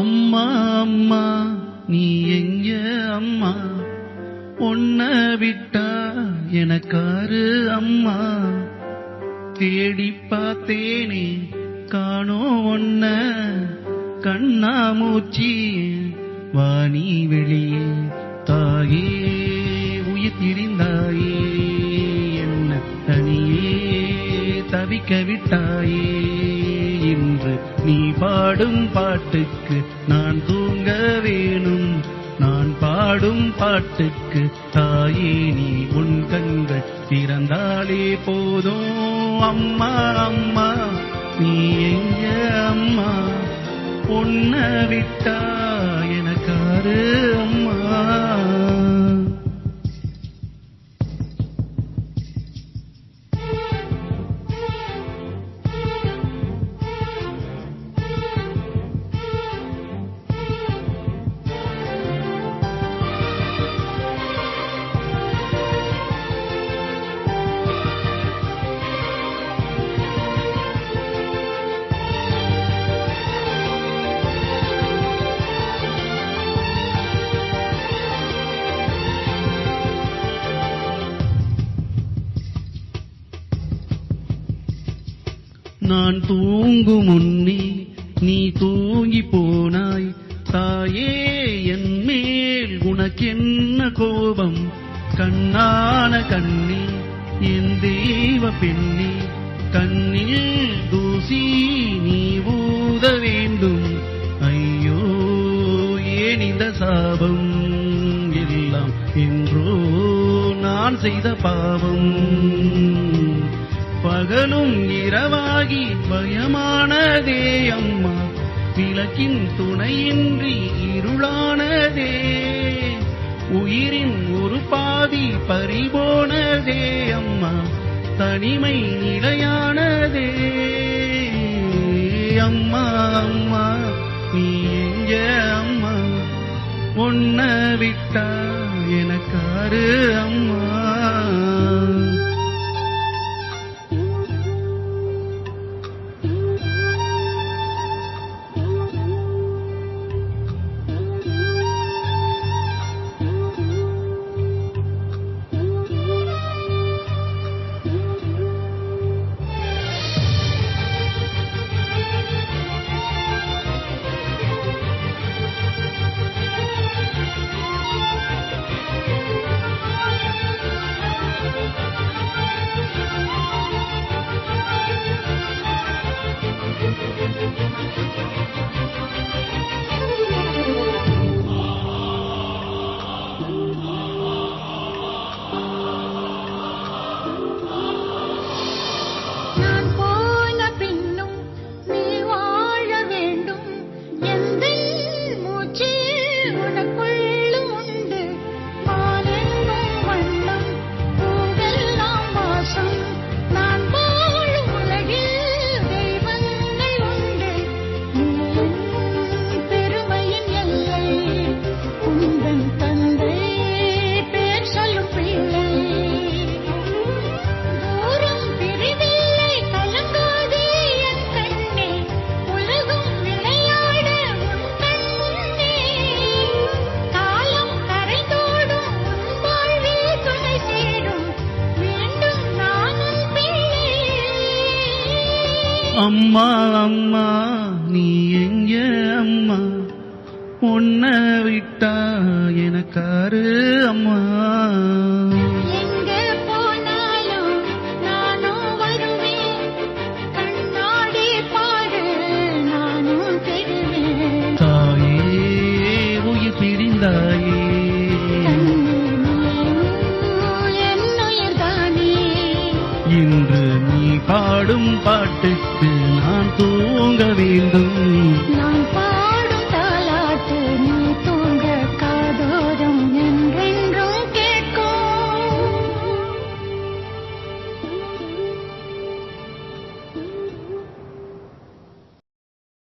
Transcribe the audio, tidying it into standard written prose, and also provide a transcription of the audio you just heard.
அம்மா அம்மா நீ எங்க அம்மா, உன்னை விட்டா எனக்காரு அம்மா. தேடி பார்த்தேனே காணோம் ஒன்ன, கண்ணாமூச்சி வாணி வெளியே. தாயே உயிர் திரிந்தாயே, என்ன தனியே தவிக்க விட்டாயே. இன்று நீ பாடும் பாட்டுக்கு நான் தூங்க வேணும், நான் பாடும் பாட்டுக்கு தாயே நீ உன் கண்கள் திறந்தாலே போதும். அம்மா அம்மா நீ எங்க அம்மா, உன்னை விட்டா எனக்காரு அம்மா. நான் தூங்கும் முன்னே நீ தூங்கி போனாய் தாயே, என் மேல் உனக்கென்ன கோபம். கண்ணான கண்ணே என் தெய்வ பெண்ணே, கண்ணில் தூசி நீ ஊத வேண்டும். ஐயோ ஏன் இந்த சாபம் எல்லாம், என்றோ நான் செய்த பாவம். பகலும் இரவாகி பயமானதே அம்மா, விளக்கின் துணையின்றி இருளானதே. உயிரின் ஒரு பாதி பறிபோனதே அம்மா, தனிமை நிலையானதே. அம்மா அம்மா நீ எங்க அம்மா, உன்னை விட்டா எனக்காரு அம்மா. அம்மா அம்மா நீ எங்க அம்மா, உன்னை விட்டா எனக்காரு அம்மா. எங்க போனாலும் நானும் வருவேன், கண்ணாடி பாடு நானும் தெரிவேன். தாயே உயிர் பிரிந்தாயே, இன்று நீ பாடும் பாட்டுக்கு நான் தூங்க வேண்டும்.